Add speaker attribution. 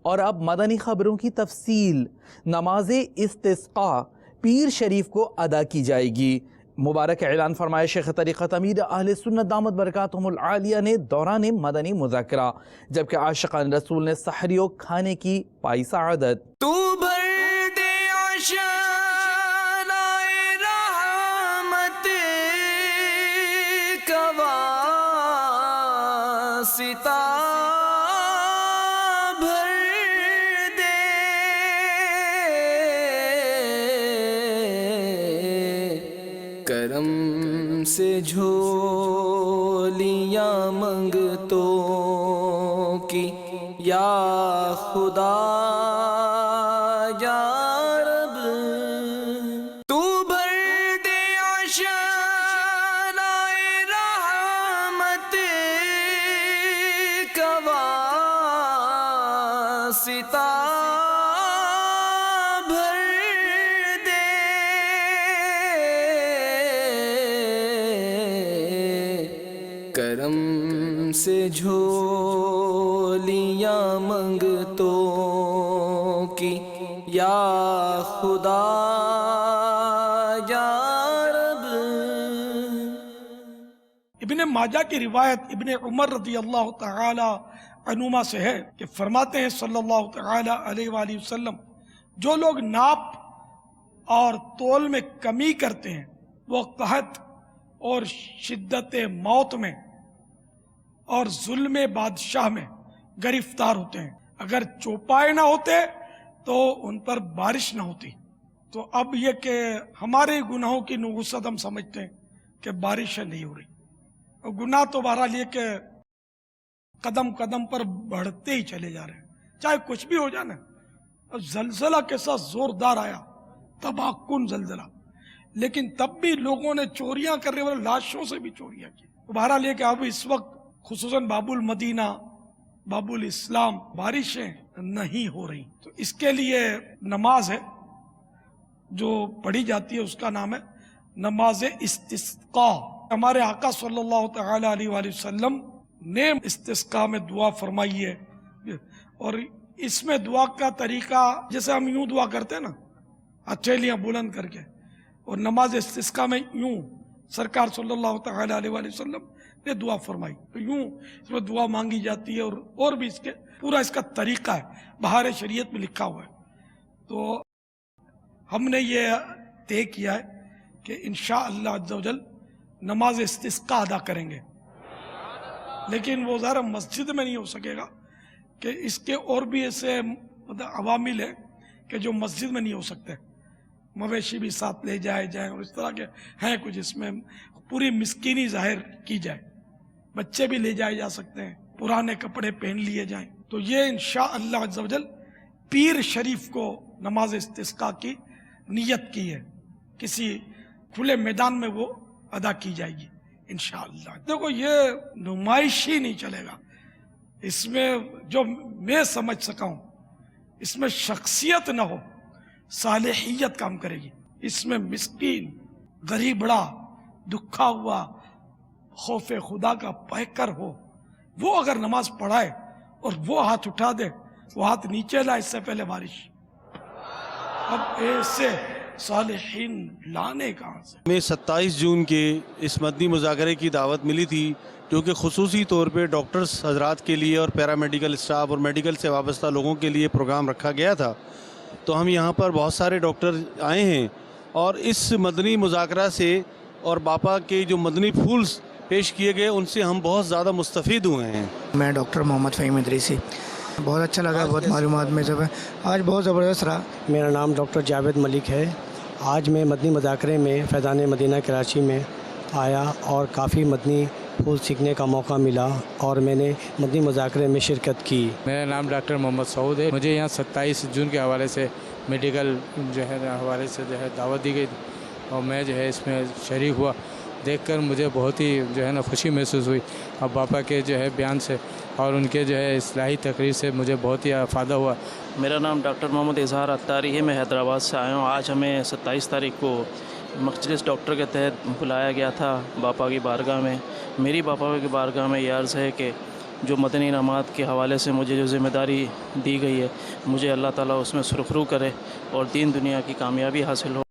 Speaker 1: اور اب مدنی خبروں کی تفصیل۔ نماز استسقاء پیر شریف کو ادا کی جائے گی۔ مبارک اعلان فرمایا شیخ طریقت امیر اہل سنت دامت برکاتہم العالیہ نے دوران مدنی مذاکرہ، جبکہ عاشقان رسول نے سحری و کھانے کی پائی سعادت۔
Speaker 2: تو بھر دے آشنائے رحمت کا واسطہ بھر دے، کرم سے جھولیاں منگتوں کی یا خدا یا رب، تو بھر دے آشنائے رحمت کا واسطہ بھر دے، کرم سے جھولیاں منگتوں کی یا خدا یا رب۔
Speaker 3: ابن ماجہ کی روایت ابن عمر رضی اللہ تعالی عنہما سے ہے کہ فرماتے ہیں صلی اللہ تعالی علیہ وآلہ وسلم، جو لوگ ناپ اور تول میں کمی کرتے ہیں وہ قحط اور شدت موت میں اور ظلم بادشاہ میں گرفتار ہوتے ہیں۔ اگر چوپائے نہ ہوتے تو ان پر بارش نہ ہوتی۔ تو اب یہ کہ ہمارے گناہوں کی نحوست ہم سمجھتے ہیں کہ بارشیں نہیں ہو رہی، اور گناہ تو بہرحال یہ کہ قدم قدم پر بڑھتے ہی چلے جا رہے ہیں، چاہے کچھ بھی ہو جائے نا۔ اب زلزلہ کیسا زوردار آیا، تباہ کن زلزلہ، لیکن تب بھی لوگوں نے چوریاں کرنے والے لاشوں سے بھی چوریاں کی۔ بہرحال یہ کہ اب اس وقت خصوصاً باب المدینہ، باب الاسلام بارشیں نہیں ہو رہی، تو اس کے لیے نماز ہے جو پڑھی جاتی ہے، اس کا نام ہے نماز استسقاء۔ ہمارے آقا صلی اللہ تعالی علیہ وآلہ وسلم نے استسقاء میں دعا فرمائی ہے، اور اس میں دعا کا طریقہ جیسے ہم یوں دعا کرتے ہیں نا، ہتھیلیاں بلند کر کے، اور نماز استسقاء میں یوں سرکار صلی اللہ تعالی علیہ وآلہ وسلم نے دعا فرمائی، تو یوں اس میں دعا مانگی جاتی ہے، اور بھی اس کے پورا اس کا طریقہ ہے، بہار شریعت میں لکھا ہوا ہے۔ تو ہم نے یہ طے کیا ہے کہ انشاءاللہ عز و جل نماز استسقاء ادا کریں گے، لیکن وہ ظاہر مسجد میں نہیں ہو سکے گا، کہ اس کے اور بھی ایسے عوامل ہیں کہ جو مسجد میں نہیں ہو سکتے، مویشی بھی ساتھ لے جائیں، اور اس طرح کے ہیں کچھ، اس میں پوری مسکینی ظاہر کی جائے، بچے بھی لے جائے جا سکتے ہیں، پرانے کپڑے پہن لیے جائیں۔ تو یہ انشاءاللہ عز و جل پیر شریف کو نماز استسقاء کی نیت کی ہے، کسی کھلے میدان میں وہ ادا کی جائے گی انشاءاللہ۔ دیکھو یہ نمائش ہی نہیں چلے گا، اس میں جو میں سمجھ سکا ہوں، اس میں شخصیت نہ ہو، صالحیت کام کرے گی۔ اس میں مسکین، غریب، بڑا دکھا ہوا، خوف خدا کا پیکر ہو، وہ اگر نماز پڑھائے اور وہ ہاتھ اٹھا دے، وہ ہاتھ نیچے لائے اس سے پہلے بارش، اب ایسے صالحین لانے کہاں سے؟
Speaker 4: ہمیں 27 جون کے اس مدنی مذاکرے کی دعوت ملی تھی، جو کہ خصوصی طور پہ ڈاکٹرز حضرات کے لیے اور پیرامیڈیکل اسٹاف اور میڈیکل سے وابستہ لوگوں کے لیے پروگرام رکھا گیا تھا۔ تو ہم یہاں پر بہت سارے ڈاکٹر آئے ہیں، اور اس مدنی مذاکرہ سے اور باپا کے جو مدنی پھولس پیش کیے گئے ان سے ہم بہت زیادہ مستفید ہوئے ہیں۔
Speaker 5: میں ڈاکٹر محمد فہیم ادریسی، بہت اچھا لگا، بہت معلومات میں سب ہے، آج بہت زبردست رہا۔
Speaker 6: میرا نام ڈاکٹر جاوید ملک ہے۔ آج میں مدنی مذاکرے میں فیضان مدینہ کراچی میں آیا اور کافی مدنی پھول سیکھنے کا موقع ملا، اور میں نے مدنی مذاکرے میں شرکت کی۔
Speaker 7: میرا نام ڈاکٹر محمد سعود ہے۔ مجھے یہاں 27 جون کے حوالے سے میڈیکل حوالے سے دعوت دی گئی، اور میں اس میں شریک ہوا۔ دیکھ کر مجھے بہت ہی خوشی محسوس ہوئی، اور باپا کے بیان سے اور ان کے اصلاحی تقریر سے مجھے بہت ہی فائدہ ہوا۔
Speaker 8: میرا نام ڈاکٹر محمد اظہار اتاری ہے، میں حیدرآباد سے آیا ہوں۔ آج ہمیں 27 تاریخ کو مجلس ڈاکٹر کے تحت بلایا گیا تھا باپا کی بارگاہ میں۔ میری باپا کی بارگاہ میں یہ عرض ہے کہ جو مدنی انعامات کے حوالے سے مجھے جو ذمہ داری دی گئی ہے، مجھے اللہ تعالیٰ اس میں سرخرو کرے اور دین دنیا کی کامیابی حاصل ہو۔